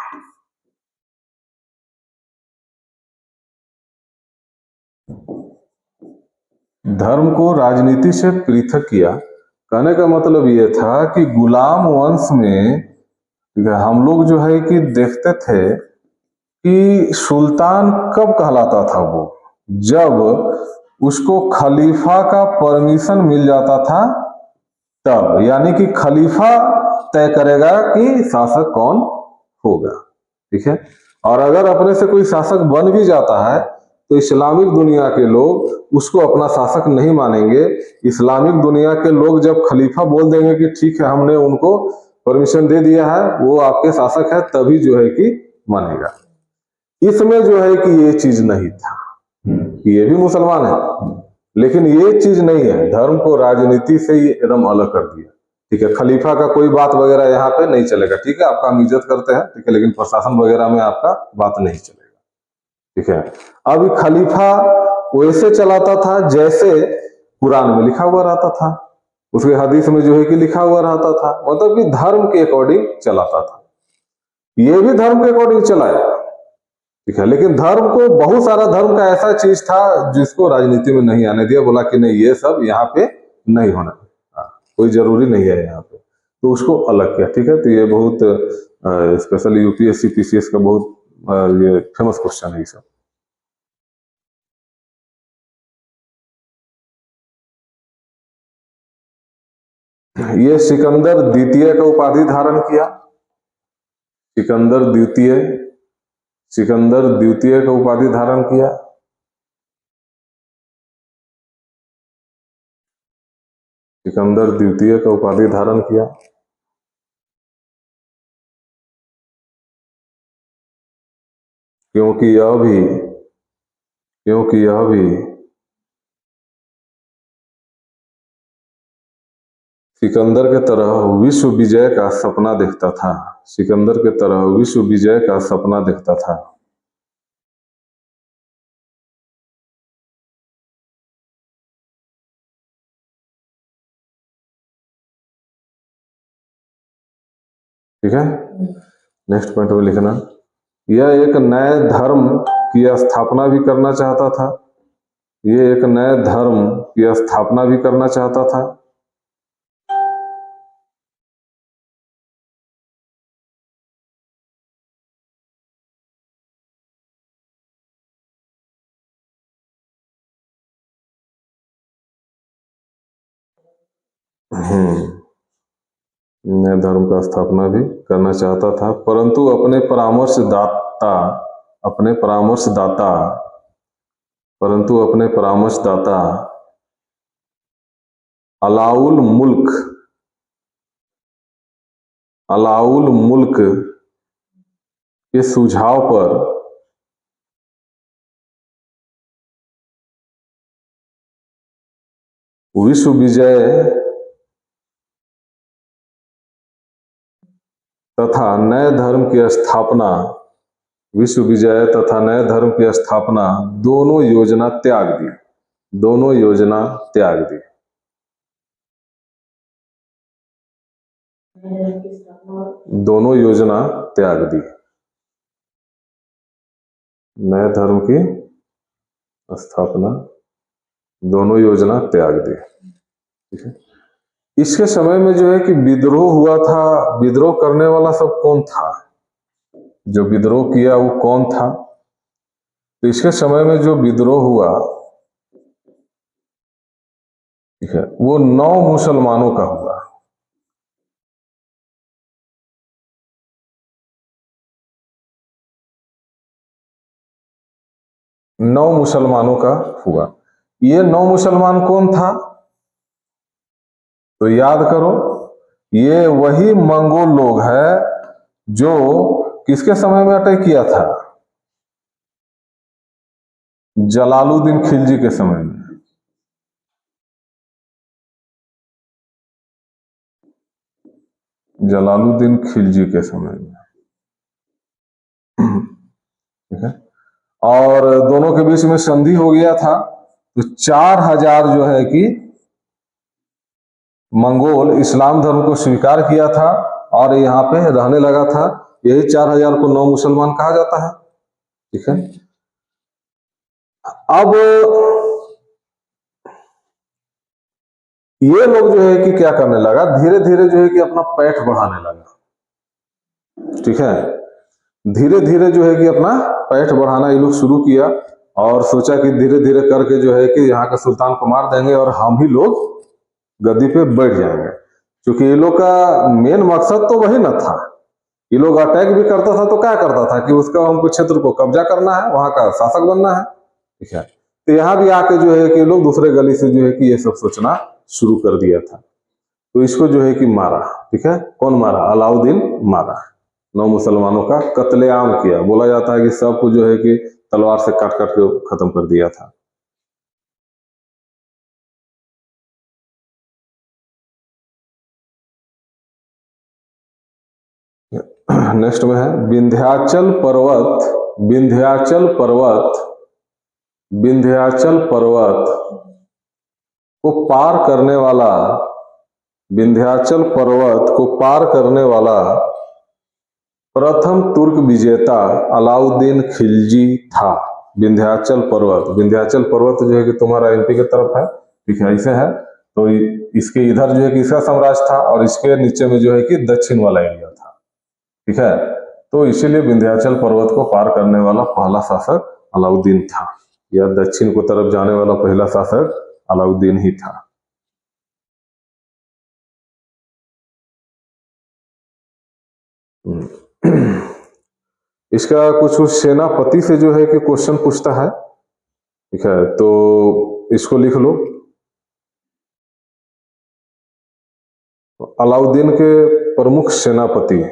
धर्म को राजनीति से पृथक किया कहने का मतलब ये था कि गुलाम वंश में हम लोग जो है कि देखते थे कि सुल्तान कब कहलाता था वो, जब उसको खलीफा का परमिशन मिल जाता था तब, यानी कि खलीफा तय करेगा कि शासक कौन होगा। ठीक है। और अगर अपने से कोई शासक बन भी जाता है तो इस्लामिक दुनिया के लोग उसको अपना शासक नहीं मानेंगे। इस्लामिक दुनिया के लोग जब खलीफा बोल देंगे कि ठीक है हमने उनको परमिशन दे दिया है, वो आपके शासक है, तभी जो है कि मानेगा। इसमें जो है कि ये चीज नहीं था। ये भी मुसलमान है लेकिन ये चीज नहीं है, धर्म को राजनीति से ही एकदम अलग कर दिया। ठीक है, खलीफा का कोई बात वगैरह यहाँ पे नहीं चलेगा। ठीक है, आपका हम इज्जत करते हैं, ठीक है, लेकिन प्रशासन वगैरह में आपका बात नहीं चलेगा। ठीक है। अब खलीफा वैसे चलाता था जैसे कुरान में लिखा हुआ रहता था, उसके हदीस में जो है कि लिखा हुआ रहता था, मतलब कि धर्म के अकॉर्डिंग चलाता था। ये भी धर्म के अकॉर्डिंग चलाया। ठीक है, लेकिन धर्म को, बहुत सारा धर्म का ऐसा चीज था जिसको राजनीति में नहीं आने दिया, बोला कि नहीं ये सब यहाँ पे नहीं होना, कोई जरूरी नहीं है यहाँ पे, तो उसको अलग किया। ठीक है, तो ये बहुत स्पेशल यूपीएससी पीसीएस का बहुत ये फेमस क्वेश्चन है ये सब। ये सिकंदर द्वितीय का उपाधि धारण किया। सिकंदर द्वितीय का उपाधि धारण किया। सिकंदर द्वितीय का उपाधि धारण किया। क्योंकि यह भी सिकंदर के तरह विश्व विजय का सपना देखता था। सिकंदर के तरह विश्व विजय का सपना देखता था। ठीक है, नेक्स्ट पॉइंट में लिखना, यह एक नए धर्म की स्थापना भी करना चाहता था। ये एक नए धर्म की स्थापना भी करना चाहता था। नए धर्म का स्थापना भी करना चाहता था, परंतु अपने परामर्शदाता अलाउल मुल्क के सुझाव पर विश्व विजय तथा नए धर्म की स्थापना दोनों योजना त्याग दी। दोनों योजना त्याग दी। नए धर्म की स्थापना, दोनों योजना त्याग दी। ठीक है, इसके समय में जो है कि विद्रोह हुआ था। विद्रोह करने वाला सब कौन था? जो विद्रोह किया वो कौन था? तो इसके समय में जो विद्रोह हुआ, ठीक है, वो 9 मुसलमानों का हुआ। नौ मुसलमानों का हुआ। ये 9 मुसलमान कौन था? तो याद करो, ये वही मंगोल लोग हैं जो किसके समय में अटैक किया था? जलालुद्दीन खिलजी के समय में। जलालुद्दीन खिलजी के समय में। ठीक है। और दोनों के बीच में संधि हो गया था, तो 4000 जो है कि मंगोल इस्लाम धर्म को स्वीकार किया था और यहाँ पे रहने लगा था। यही 4000 को नौ मुसलमान कहा जाता है। ठीक है। अब ये लोग जो है कि क्या करने लगा, धीरे धीरे जो है कि अपना पैठ बढ़ाने लगा। ठीक है। धीरे धीरे जो है कि अपना पैठ बढ़ाना ये लोग शुरू किया और सोचा कि धीरे धीरे करके जो है कि यहाँ के सुल्तान को मार देंगे और हम ही लोग गद्दी पे बैठ जाएंगे। क्योंकि ये लोग का मेन मकसद तो वही न था। ये लोग अटैक भी करता था तो क्या करता था कि उसका हमको क्षेत्र को कब्जा करना है, वहां का शासक बनना है। ठीक है। तो यहाँ भी आके जो है कि लोग दूसरे गली से जो है कि ये सब सोचना शुरू कर दिया था। तो इसको जो है कि मारा। ठीक है। कौन मारा? अलाउद्दीन मारा। 9 मुसलमानों का कत्लेआम किया। बोला जाता है कि सबको जो है कि तलवार से काट काट के खत्म कर दिया था। नेक्स्ट में है विंध्याचल पर्वत। विंध्याचल पर्वत, विंध्याचल पर्वत को पार करने वाला, विंध्याचल पर्वत को पार करने वाला प्रथम तुर्क विजेता अलाउद्दीन खिलजी था। विंध्याचल पर्वत, विंध्याचल पर्वत जो है कि तुम्हारा एमपी की तरफ है। ठीक है। ऐसे है तो इसके इधर जो है कि इसका साम्राज्य था और इसके नीचे में जो है कि दक्षिण वाला एरिया था। ठीक है। तो इसीलिए विंध्याचल पर्वत को पार करने वाला पहला शासक अलाउद्दीन था, या दक्षिण को तरफ जाने वाला पहला शासक अलाउद्दीन ही था। इसका कुछ सेनापति से जो है कि क्वेश्चन पूछता है। ठीक है। तो इसको लिख लो। अलाउद्दीन के प्रमुख सेनापति,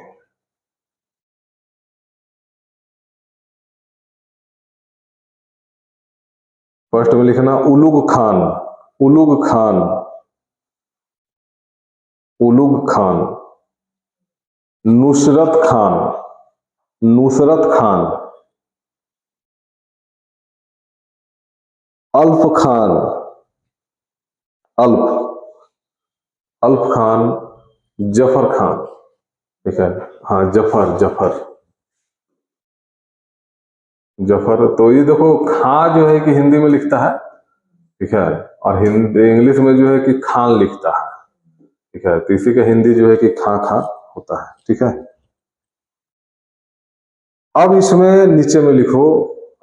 फर्स्ट में लिखना उलुग खान। उलुग खान, उलुग खान। नुसरत खान, नुसरत खान। अल्फ खान, अल्फ, अल्फ खान। जफर खान। ठीक है। हाँ, जफर, जफर, जफर। तो ये देखो खां जो है कि हिंदी में लिखता है। ठीक है। और हिंदी इंग्लिश में जो है कि खान लिखता है। ठीक है। तो इसी का हिंदी जो है कि खां खां होता है। ठीक है। अब इसमें नीचे में लिखो।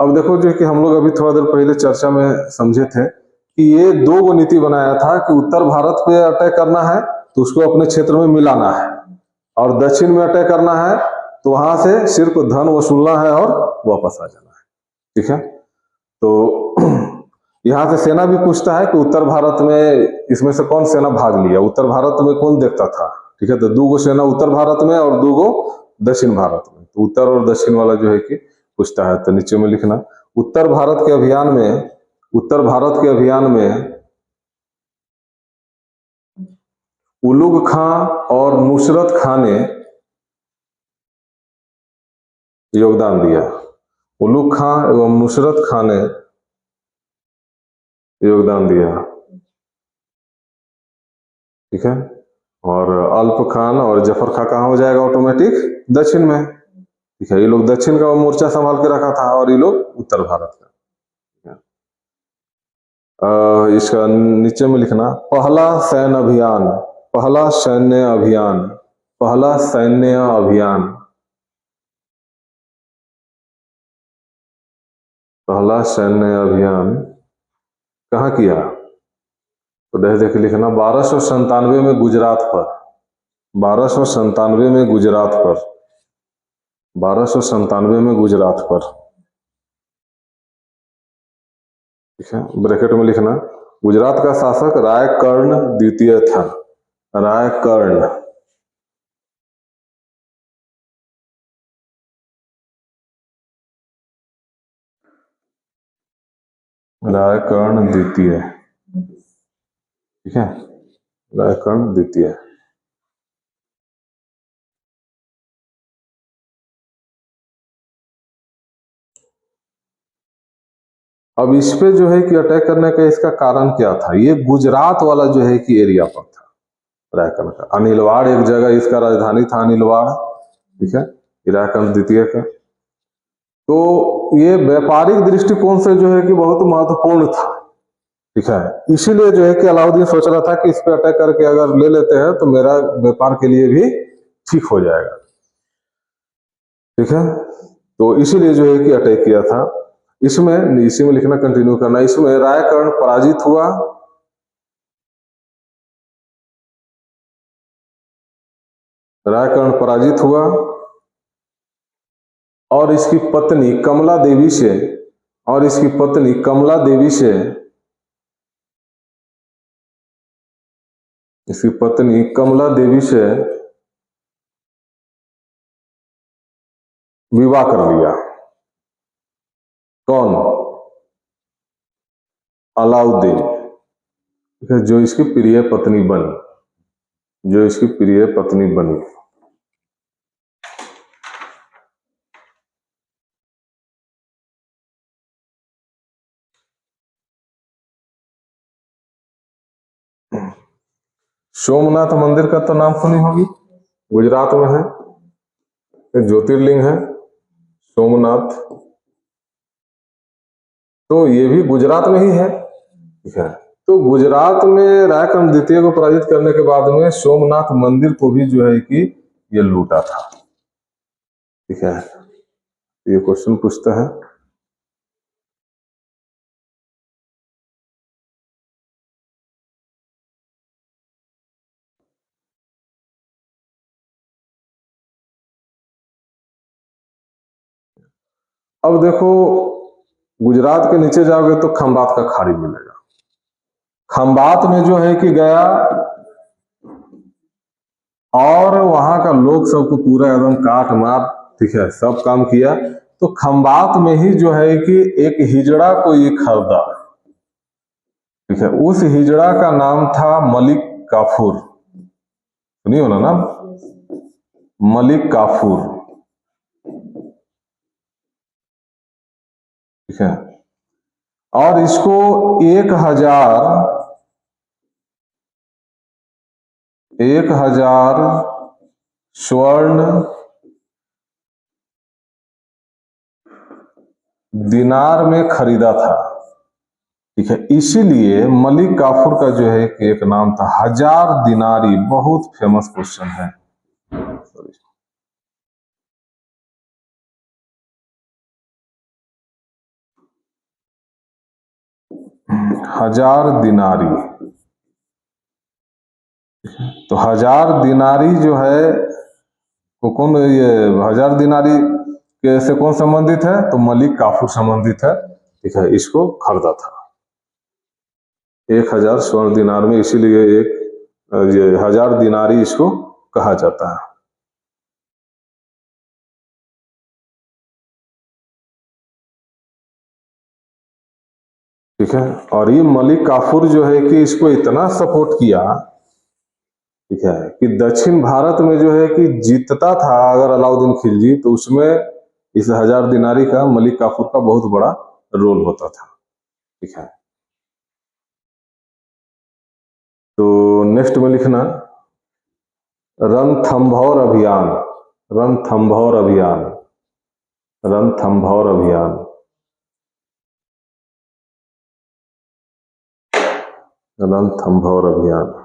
अब देखो जो कि हम लोग अभी थोड़ा देर पहले चर्चा में समझे थे कि ये दो गो नीति बनाया था कि उत्तर भारत पे अटैक करना है तो उसको अपने क्षेत्र में मिलाना है, और दक्षिण में अटैक करना है तो वहां से सिर्फ धन वसूलना है और वापस आ जाना है। ठीक है। तो यहाँ से सेना भी पूछता है कि उत्तर भारत में इसमें से कौन सेना भाग लिया, उत्तर भारत में कौन देखता था। ठीक है। तो दो गो सेना उत्तर भारत में और दो गो दक्षिण भारत में, तो उत्तर और दक्षिण वाला जो है कि पूछता है। तो नीचे में लिखना उत्तर भारत के अभियान में, उत्तर भारत के अभियान में उलुग खां और नुसरत खां ने योगदान दिया। उलुग खां एवं नुसरत खां ने योगदान दिया। ठीक है। और अल्प खान और जफर खां कहाँ हो जाएगा ऑटोमेटिक? दक्षिण में। ठीक है। ये लोग दक्षिण का मोर्चा संभाल के रखा था और ये लोग उत्तर भारत का। इसका नीचे में लिखना पहला सैन्य अभियान, पहला सैन्य अभियान, पहला सैन्य अभियान, पहला सैन्य अभियान कहाँ किया? तो देख लिखना 1297 में गुजरात पर, 1297 में गुजरात पर, 1297 में गुजरात पर। ठीक है। ब्रैकेट में लिखना गुजरात का शासक राय कर्ण द्वितीय था। राय कर्ण, राय कर्ण द्वितीय। ठीक है। राय कर्ण द्वितीय। अब इस पे जो है कि अटैक करने का इसका कारण क्या था, ये गुजरात वाला जो है कि एरिया पर था रायकन का। अनिलवाड़ एक जगह इसका राजधानी था, अनिलवाड़, ठीक है, रायकन द्वितीय का। तो ये व्यापारिक दृष्टिकोण से जो है कि बहुत महत्वपूर्ण था, ठीक है। इसीलिए जो है कि अलाउद्दीन सोच रहा था कि इस पे अटैक करके अगर ले लेते हैं तो मेरा व्यापार के लिए भी ठीक हो जाएगा, ठीक है। तो इसीलिए जो है कि अटैक किया था। इसमें इसी में लिखना कंटिन्यू करना। इसमें रायकर्ण पराजित हुआ, रायकर्ण पराजित हुआ और इसकी पत्नी कमला देवी से, और इसकी पत्नी कमला देवी से, इसकी पत्नी कमला देवी से विवाह कर लिया। कौन? अलाउद्दीन, जो इसकी प्रिय पत्नी बनी, जो इसकी प्रिय पत्नी बनी। सोमनाथ मंदिर का तो नाम सुनी होगी, गुजरात में है, एक ज्योतिर्लिंग है सोमनाथ, तो ये भी गुजरात में ही है, ठीक है। तो गुजरात में रायकर्ण द्वितीय को पराजित करने के बाद में सोमनाथ मंदिर को भी जो है कि ये लूटा था, ठीक है। ये क्वेश्चन पूछता है। अब देखो, गुजरात के नीचे जाओगे तो खंबात का खाड़ी मिलेगा। खंबात में जो है कि गया और वहां का लोग सबको पूरा एकदम काट मार, ठीक है, सब काम किया। तो खंबात में ही जो है कि एक हिजड़ा को ये खरीदा, ठीक है। उस हिजड़ा का नाम था मलिक काफूर, सुनिए हो ना नाम, मलिक काफूर, ठीक है। और इसको 1,000 स्वर्ण दिनार में खरीदा था, ठीक है। इसीलिए मलिक काफूर का जो है कि एक नाम था 1,000 दिनारी। बहुत फेमस क्वेश्चन है, 1,000 दिनारी। तो 1,000 दिनारी जो है वो कौन, ये 1,000 दिनारी के से कौन संबंधित है, तो मलिक काफूर संबंधित है, ठीक है। इसको खरीदा था 1,000 स्वर्ण दिनार में, इसीलिए ये 1,000 दिनारी इसको कहा जाता है, ठीक है। और ये मलिक काफूर जो है कि इसको इतना सपोर्ट किया, ठीक है, कि दक्षिण भारत में जो है कि जीतता था अगर अलाउद्दीन खिलजी, तो उसमें इस 1,000 दिनारी का, मलिक काफूर का बहुत बड़ा रोल होता था, ठीक है। तो नेक्स्ट में लिखना रणथंभौर अभियान, रणथंभौर अभियान, रणथंभौर अभियान, रणथंभौर अभियान।